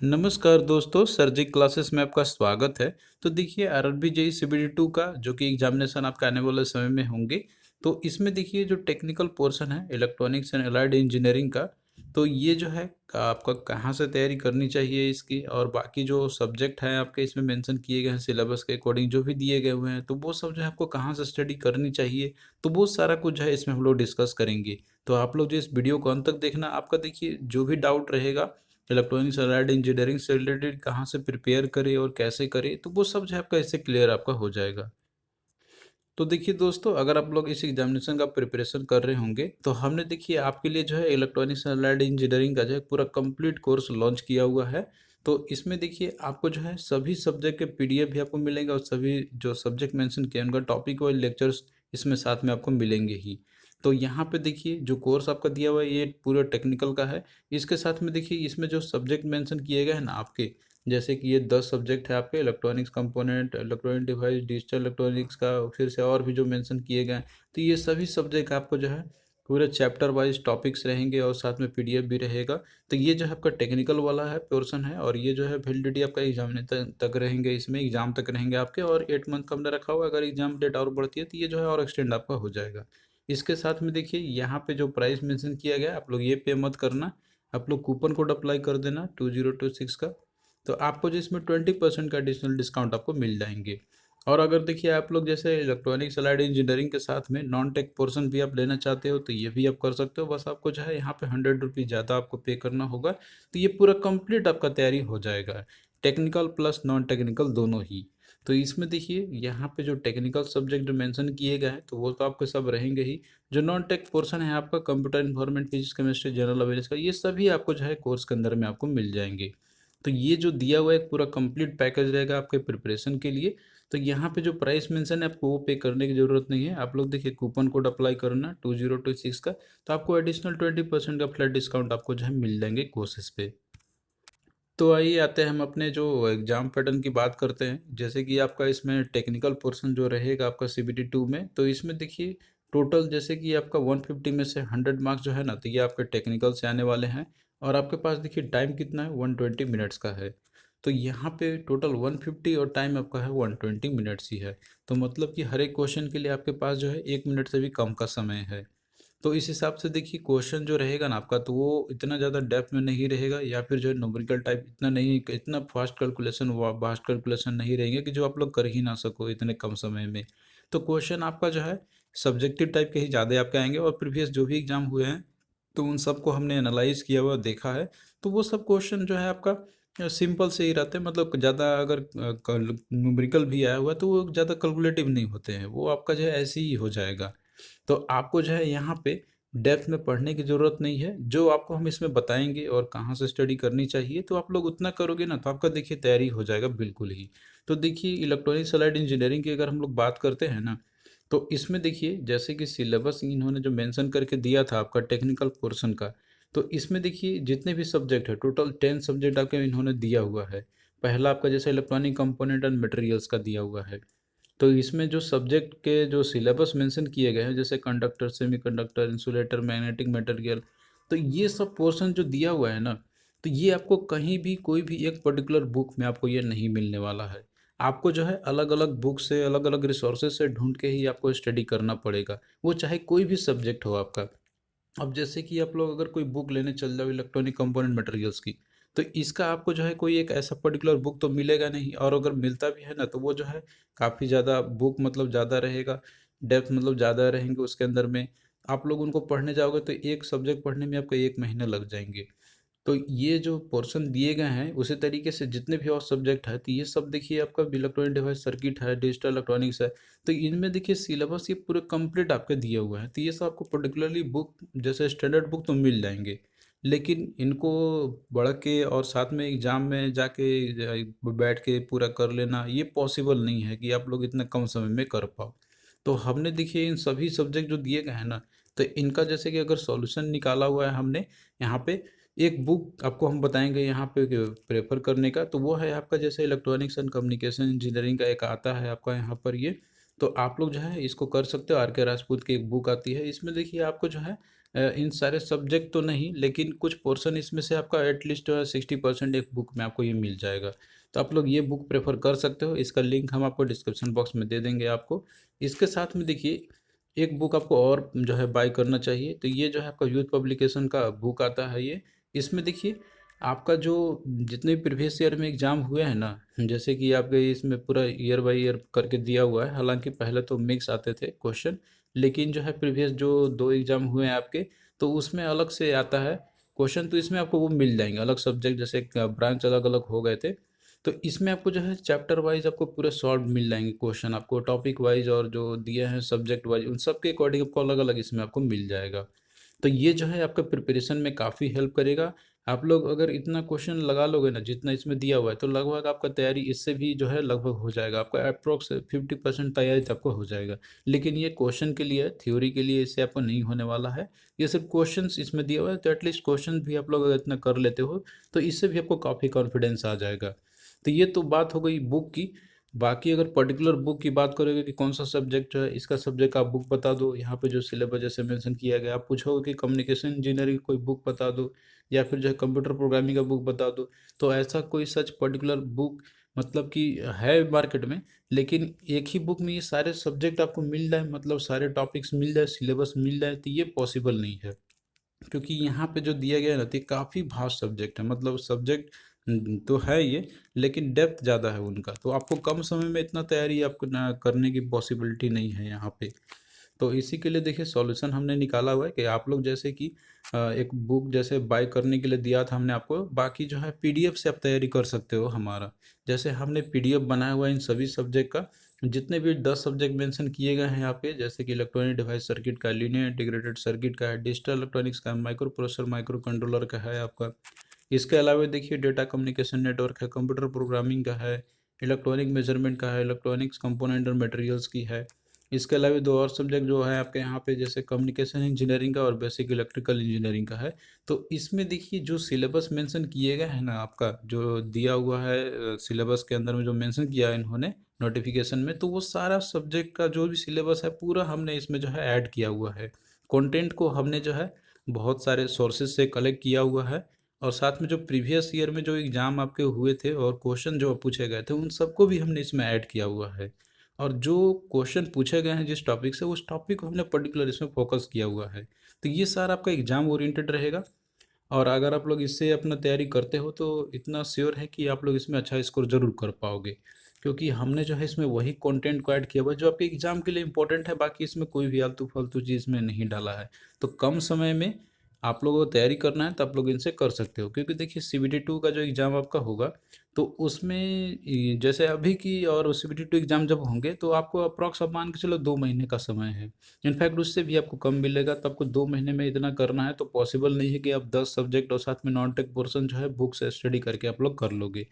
नमस्कार दोस्तों, सरजी क्लासेस में आपका स्वागत है। तो देखिए आरआरबी जेईई सीबीटी 2 का जो कि एग्जामिनेशन आपका आने वाले समय में होंगे, तो इसमें देखिए जो टेक्निकल पोर्शन है इलेक्ट्रॉनिक्स एंड अलाइड इंजीनियरिंग का, तो ये जो है आपका कहाँ से तैयारी करनी चाहिए इसकी, और बाकी जो सब्जेक्ट हैं आपके इसमें मेंशन किए गए हैं सिलेबस के अकॉर्डिंग जो भी दिए गए हुए हैं, तो वो सब जो है आपको कहाँ से स्टडी करनी चाहिए, तो वो सारा कुछ जो है इसमें हम लोग डिस्कस करेंगे। तो आप लोग जो इस वीडियो को अंत तक देखना, आपका देखिए जो भी डाउट रहेगा इलेक्ट्रॉनिक्स एंड इंजीनियरिंग से रिलेटेड कहाँ से प्रिपेयर करें और कैसे करें, तो वो सब जो है आपका इससे क्लियर आपका हो जाएगा। तो देखिए दोस्तों, अगर आप लोग इस एग्जामिनेशन का प्रिपरेशन कर रहे होंगे, तो हमने देखिए आपके लिए जो है इलेक्ट्रॉनिक्स एंड इंजीनियरिंग का जो है पूरा कंप्लीट कोर्स लॉन्च किया हुआ है। तो इसमें देखिए आपको जो है सभी सब्जेक्ट के पीडीएफ भी आपको मिलेंगे, और सभी जो सब्जेक्ट मेंशन किए हैं, उनका टॉपिक वाइज लेक्चर्स इसमें साथ में आपको मिलेंगे ही। तो यहाँ पे देखिए जो कोर्स आपका दिया हुआ है ये पूरा टेक्निकल का है। इसके साथ में देखिए इसमें जो सब्जेक्ट मेंशन किए गए हैं ना आपके, जैसे कि ये 10 सब्जेक्ट है आपके electronics component, electronic device, digital electronics का, फिर से और भी जो मेंशन किए गए हैं, तो ये सभी सब्जेक्ट आपको जो है पूरे चैप्टर वाइज टॉपिक्स रहेंगे और साथ में पीडीएफ भी रहेगा। तो ये जो है आपका टेक्निकल वाला है पोर्शन है, और ये जो है वैलिडिटी आपका एग्जाम तक रहेंगे, इसमें एग्जाम तक रहेंगे आपके, और 8 मंथ का हमने रखा हुआ है। अगर एग्जाम डेट और बढ़ती है तो ये जो है और एक्सटेंड आपका हो जाएगा। इसके साथ में देखिए यहाँ पे जो प्राइस मेंशन किया गया है, आप लोग ये पे मत करना, आप लोग कूपन कोड अप्लाई कर देना 2026 का, तो आपको जो इसमें 20% का एडिशनल डिस्काउंट आपको मिल जाएंगे। और अगर देखिए आप लोग जैसे इलेक्ट्रॉनिक्स अलाइड इंजीनियरिंग के साथ में नॉन टेक पोर्शन भी आप लेना चाहते हो, तो ये भी आप कर सकते हो। बस आपको जो है यहाँ पे 100 रुपीज़ ज़्यादा आपको पे करना होगा, तो ये पूरा कंप्लीट आपका तैयारी हो जाएगा, टेक्निकल प्लस नॉन टेक्निकल दोनों ही। तो इसमें देखिए यहाँ पे जो टेक्निकल सब्जेक्ट जो मेंशन किए गए हैं, तो वो तो आपके सब रहेंगे ही। जो नॉन टेक पोर्शन है आपका computer environment, physics, chemistry, general awareness का, ये सभी आपको जो है कोर्स के अंदर में आपको मिल जाएंगे। तो ये जो दिया हुआ है पूरा कंप्लीट पैकेज रहेगा आपके प्रिपरेशन के लिए। तो यहाँ पे जो प्राइस मेंशन है आपको वो पे करने की ज़रूरत नहीं है। आप लोग देखिए कूपन कोड अप्लाई करना 2026 का, तो आपको एडिशनल 20% का फ्लैट डिस्काउंट आपको जो है मिल जाएंगे कोर्सेज पे। तो आइए आते हैं हम अपने जो एग्ज़ाम पैटर्न की बात करते हैं। जैसे कि आपका इसमें टेक्निकल पोर्शन जो रहेगा आपका सीबीटी 2 में, तो इसमें देखिए टोटल जैसे कि आपका 150 में से 100 मार्क्स जो है ना, तो ये आपके टेक्निकल से आने वाले हैं। और आपके पास देखिए टाइम कितना है, 120 मिनट्स का है। तो यहाँ पे टोटल 150 और टाइम आपका है 120 मिनट्स ही है। तो मतलब कि हर एक क्वेश्चन के लिए आपके पास जो है 1 मिनट से भी कम का समय है। तो इस हिसाब से देखिए क्वेश्चन जो रहेगा ना आपका, तो वो इतना ज़्यादा डेप्थ में नहीं रहेगा, या फिर जो है न्यूमेरिकल टाइप इतना नहीं, इतना फास्ट कैलकुलेशन वास्ट कैलकुलेशन नहीं रहेंगे कि जो आप लोग कर ही ना सको इतने कम समय में। तो क्वेश्चन आपका जो है सब्जेक्टिव टाइप के ही ज़्यादा आपके आएंगे, और प्रीवियस जो भी एग्जाम हुए हैं तो उन सबको हमने एनालाइज किया हुआ देखा है। तो वो सब क्वेश्चन जो है आपका सिंपल से ही रहते हैं, मतलब ज़्यादा अगर न्यूमेरिकल भी आया हुआ है तो वो ज़्यादा कैलकुलेटिव नहीं होते हैं, वो आपका जो है ऐसे ही हो जाएगा। तो आपको जो है यहाँ पे डेप्थ में पढ़ने की ज़रूरत नहीं है, जो आपको हम इसमें बताएंगे और कहाँ से स्टडी करनी चाहिए, तो आप लोग उतना करोगे ना, तो आपका देखिए तैयारी हो जाएगा बिल्कुल ही। तो देखिए इलेक्ट्रॉनिक्स अलाइड इंजीनियरिंग की अगर हम लोग बात करते हैं ना, तो इसमें देखिए जैसे कि सिलेबस इन्होंने जो मेंशन करके दिया था आपका टेक्निकल पोर्शन का, तो इसमें देखिए जितने भी सब्जेक्ट है टोटल 10 सब्जेक्ट आपके इन्होंने दिया हुआ है। पहला आपका जैसे इलेक्ट्रॉनिक कंपोनेंट एंड मटेरियल्स का दिया हुआ है। तो इसमें जो सब्जेक्ट के जो सिलेबस मेंशन किए गए हैं, जैसे conductor, semiconductor, insulator, magnetic material, तो ये सब पोर्शन जो दिया हुआ है ना, तो ये आपको कहीं भी कोई भी एक पर्टिकुलर बुक में आपको ये नहीं मिलने वाला है। आपको जो है अलग अलग बुक से, अलग अलग रिसोर्सेज से ढूंढ के ही आपको स्टडी करना पड़ेगा, वो चाहे कोई भी सब्जेक्ट हो आपका। अब जैसे कि आप लोग अगर कोई बुक लेने चल जाओ इलेक्ट्रॉनिक कंपोनेंट मटेरियल्स की, तो इसका आपको जो है कोई एक ऐसा पर्टिकुलर बुक तो मिलेगा नहीं, और अगर मिलता भी है ना, तो वो जो है काफ़ी ज़्यादा बुक मतलब ज़्यादा रहेगा, डेप्थ मतलब ज़्यादा रहेंगे उसके अंदर में। आप लोग उनको पढ़ने जाओगे तो एक सब्जेक्ट पढ़ने में आपको 1 महीना लग जाएंगे। तो ये जो पोर्शन दिए गए हैं उसी तरीके से जितने भी और सब्जेक्ट है, तो ये सब देखिए आपका इलेक्ट्रॉनिक डिवाइस सर्किट है, डिजिटल इलेक्ट्रॉनिक्स है, तो इनमें देखिए सिलेबस ये पूरे कंप्लीट आपके दिए हुए हैं। तो ये सब आपको पर्टिकुलरली बुक जैसे स्टैंडर्ड बुक तो मिल जाएंगे, लेकिन इनको बढ़ के और साथ में एग्जाम में जाके बैठ के पूरा कर लेना ये पॉसिबल नहीं है कि आप लोग इतना कम समय में कर पाओ। तो हमने देखिए इन सभी सब्जेक्ट जो दिए गए हैं ना, तो इनका जैसे कि अगर सॉल्यूशन निकाला हुआ है हमने यहाँ पे, एक बुक आपको हम बताएंगे यहाँ पे प्रेफर करने का, तो वो है आपका जैसे इलेक्ट्रॉनिक्स एंड कम्युनिकेशन इंजीनियरिंग का एक आता है आपका यहाँ पर ये। तो आप लोग जो है इसको कर सकते हो, आर के राजपूत की एक बुक आती है, इसमें देखिए आपको जो है इन सारे सब्जेक्ट तो नहीं, लेकिन कुछ पोर्शन इसमें से आपका एटलीस्ट 60% एक बुक में आपको ये मिल जाएगा। तो आप लोग ये बुक प्रेफर कर सकते हो, इसका लिंक हम आपको डिस्क्रिप्शन बॉक्स में दे देंगे आपको। इसके साथ में देखिए एक बुक आपको और जो है बाय करना चाहिए, तो ये जो है आपका यूथ पब्लिकेशन का बुक आता है ये। इसमें देखिए आपका जो जितने प्रीवियस ईयर में एग्ज़ाम हुए हैं ना, जैसे कि आपके इसमें पूरा ईयर बाय ईयर करके दिया हुआ है, हालांकि पहले तो मिक्स आते थे क्वेश्चन, लेकिन जो है प्रीवियस जो 2 एग्ज़ाम हुए हैं आपके, तो उसमें अलग से आता है क्वेश्चन, तो इसमें आपको वो मिल जाएंगे अलग सब्जेक्ट, जैसे ब्रांच अलग अलग हो गए थे। तो इसमें आपको जो है चैप्टर वाइज आपको पूरे सॉल्व मिल जाएंगे क्वेश्चन, आपको टॉपिक वाइज और जो दिए हैं सब्जेक्ट वाइज उन सब के अकॉर्डिंग आपको अलग अलग इसमें आपको मिल जाएगा। तो ये जो है आपका प्रिपरेशन में काफ़ी हेल्प करेगा। आप लोग अगर इतना क्वेश्चन लगा लोगे ना जितना इसमें दिया हुआ है, तो लगभग आपका तैयारी इससे भी जो है लगभग हो जाएगा, आपका अप्रोक्स 50% तैयारी तो आपको हो जाएगा। लेकिन ये क्वेश्चन के लिए, थ्योरी के लिए इससे आपको नहीं होने वाला है। ये सिर्फ क्वेश्चंस इसमें दिया हुआ है, तो एटलीस्ट क्वेश्चन भी आप लोग अगर इतना कर लेते हो, तो इससे भी आपको काफ़ी कॉन्फिडेंस आ जाएगा। तो ये तो बात हो गई बुक की। बाकी अगर पर्टिकुलर बुक की बात करोगे कि कौन सा सब्जेक्ट है, इसका सब्जेक्ट आप बुक बता दो, यहाँ पे जो सिलेबस जैसे मेंशन किया गया, आप पूछोगे कि कम्युनिकेशन इंजीनियरिंग कोई बुक बता दो या फिर जो है कंप्यूटर प्रोग्रामिंग का बुक बता दो, तो ऐसा कोई सच पर्टिकुलर बुक मतलब कि है मार्केट में, लेकिन एक ही बुक में ये सारे सब्जेक्ट आपको मिल जाए, मतलब सारे टॉपिक्स मिल जाए, सिलेबस मिल जाए, तो ये पॉसिबल नहीं है। क्योंकि यहाँ पे जो दिया गया है ना, तो ये काफ़ी भास्ट सब्जेक्ट है, मतलब सब्जेक्ट तो है ये, लेकिन डेप्थ ज़्यादा है उनका, तो आपको कम समय में इतना तैयारी आपको ना करने की पॉसिबिलिटी नहीं है यहाँ पे। तो इसी के लिए देखिए सॉल्यूशन हमने निकाला हुआ है कि आप लोग जैसे कि एक बुक जैसे बाय करने के लिए दिया था हमने आपको, बाकी जो है पीडीएफ से आप तैयारी कर सकते हो हमारा। जैसे हमने पीडीएफ बनाया हुआ है इन सभी सब्जेक्ट का, जितने भी 10 सब्जेक्ट मेंशन किए गए हैं यहाँ पे, जैसे कि इलेक्ट्रॉनिक डिवाइस सर्किट का, लीनियर इंटीग्रेटेड सर्किट का है, डिजिटल इलेक्ट्रॉनिक्स का, माइक्रो प्रोसेसर माइक्रो कंट्रोलर का है आपका। इसके अलावा देखिए डेटा कम्युनिकेशन नेटवर्क है, कंप्यूटर प्रोग्रामिंग का है, इलेक्ट्रॉनिक मेजरमेंट का है, इलेक्ट्रॉनिक्स कंपोनेंट और मटेरियल्स की है। इसके अलावा दो और सब्जेक्ट जो है आपके यहाँ पे, जैसे कम्युनिकेशन इंजीनियरिंग का और बेसिक इलेक्ट्रिकल इंजीनियरिंग का है। तो इसमें देखिए जो सिलेबस मेंशन किए गए हैं ना, आपका जो दिया हुआ है सिलेबस के अंदर में जो मेंशन किया है इन्होंने नोटिफिकेशन में, तो वो सारा सब्जेक्ट का जो भी सिलेबस है पूरा हमने इसमें जो है ऐड किया हुआ है। कंटेंट को हमने जो है बहुत सारे सोर्सेज से कलेक्ट किया हुआ है, और साथ में जो प्रीवियस ईयर में जो एग्ज़ाम आपके हुए थे और क्वेश्चन जो पूछे गए थे उन सबको भी हमने इसमें ऐड किया हुआ है। और जो क्वेश्चन पूछे गए हैं जिस टॉपिक से, उस टॉपिक को हमने पर्टिकुलर इसमें फोकस किया हुआ है। तो ये सारा आपका एग्जाम ओरिएंटेड रहेगा, और अगर आप लोग इससे अपना तैयारी करते हो तो इतना श्योर है कि आप लोग इसमें अच्छा स्कोर जरूर कर पाओगे, क्योंकि हमने जो है इसमें वही कंटेंट को ऐड किया हुआ है जो आपके एग्जाम के लिए इंपॉर्टेंट है, बाकी इसमें कोई भी आलतू फालतू चीज़ में नहीं डाला है। तो कम समय में आप लोगों को तैयारी करना है तो आप लोग इनसे कर सकते हो, क्योंकि देखिए CBT 2 का जो एग्ज़ाम आपका होगा, तो उसमें जैसे अभी की और CBT 2 एग्ज़ाम जब होंगे तो आपको अप्रॉक्स आप मान के चलो 2 महीने का समय है। इनफैक्ट उससे भी आपको कम मिलेगा, तो आपको 2 महीने में इतना करना है तो पॉसिबल नहीं है कि आप 10 सब्जेक्ट और साथ में नॉन टेक पोर्शन जो है बुक से स्टडी करके आप लोग कर लोगे।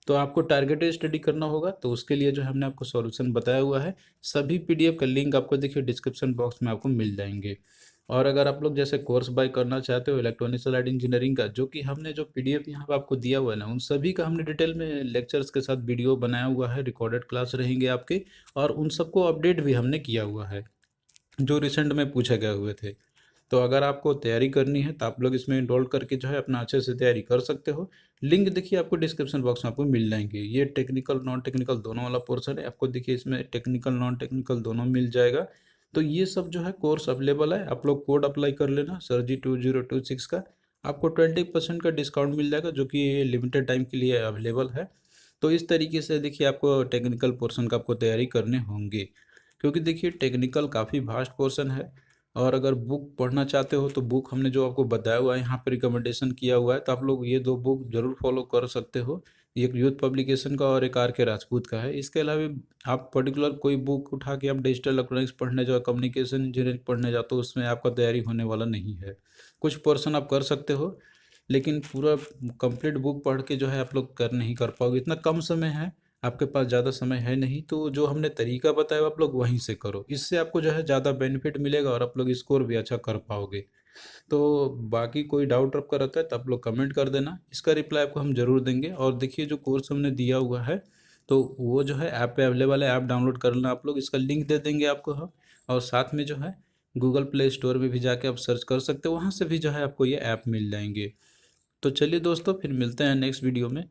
तो आपको टारगेटेड स्टडी करना होगा, तो उसके लिए जो है हमने आपको सॉल्यूशन बताया हुआ है। सभी पीडीएफ का लिंक आपको देखिए डिस्क्रिप्शन बॉक्स में आपको मिल जाएंगे। और अगर आप लोग जैसे कोर्स बाय करना चाहते हो इलेक्ट्रॉनिक्स एंड इंजीनियरिंग का, जो कि हमने जो पीडीएफ यहाँ पे आपको दिया हुआ है ना, उन सभी का हमने डिटेल में लेक्चर्स के साथ वीडियो बनाया हुआ है, रिकॉर्डेड क्लास रहेंगे आपके, और उन सबको अपडेट भी हमने किया हुआ है जो रिसेंट में पूछे गए हुए थे। तो अगर आपको तैयारी करनी है तो आप लोग इसमें इनरोल करके जो है अपना अच्छे से तैयारी कर सकते हो। लिंक देखिए आपको डिस्क्रिप्शन बॉक्स में आपको मिल जाएंगे। ये टेक्निकल नॉन टेक्निकल दोनों वाला पोर्शन है, आपको देखिए इसमें टेक्निकल नॉन टेक्निकल दोनों मिल जाएगा। तो ये सब जो है कोर्स अवेलेबल है, आप लोग कोड अप्लाई कर लेना SIRJI 2026 का, आपको 20% का डिस्काउंट मिल जाएगा, जो कि लिमिटेड टाइम के लिए अवेलेबल है। तो इस तरीके से देखिए आपको टेक्निकल पोर्शन का आपको तैयारी करने होंगे, क्योंकि देखिए टेक्निकल काफ़ी वास्ट पोर्शन है। और अगर बुक पढ़ना चाहते हो तो बुक हमने जो आपको बताया हुआ है यहाँ पे रिकमेंडेशन किया हुआ है, तो आप लोग ये 2 बुक जरूर फॉलो कर सकते हो। एक यूथ पब्लिकेशन का और एक RK राजपूत का है। इसके अलावा आप पर्टिकुलर कोई बुक उठा के आप डिजिटल इलेक्ट्रॉनिक्स पढ़ने जाओ, कम्युनिकेशन इंजीनियरिंग पढ़ने जाओ, तो उसमें आपका तैयारी होने वाला नहीं है। कुछ पोर्शन आप कर सकते हो, लेकिन पूरा कंप्लीट बुक पढ़ के जो है आप लोग कर नहीं कर पाओगे, इतना कम समय है, आपके पास ज़्यादा समय है नहीं। तो जो हमने तरीका बताया वो आप लोग वहीं से करो, इससे आपको जो है ज़्यादा बेनिफिट मिलेगा और आप लोग स्कोर भी अच्छा कर पाओगे। तो बाकी कोई डाउट आपका रहता है तो आप लोग कमेंट कर देना, इसका रिप्लाई आपको हम ज़रूर देंगे। और देखिए जो कोर्स हमने दिया हुआ है तो वो जो है ऐप पे अवेलेबल है, ऐप डाउनलोड कर लेना आप लोग, इसका लिंक दे देंगे आपको हम। और साथ में जो है गूगल प्ले स्टोर में भी जाके आप सर्च कर सकते हो, वहाँ से भी जो है आपको ये ऐप मिल जाएंगे। तो चलिए दोस्तों, फिर मिलते हैं नेक्स्ट वीडियो में।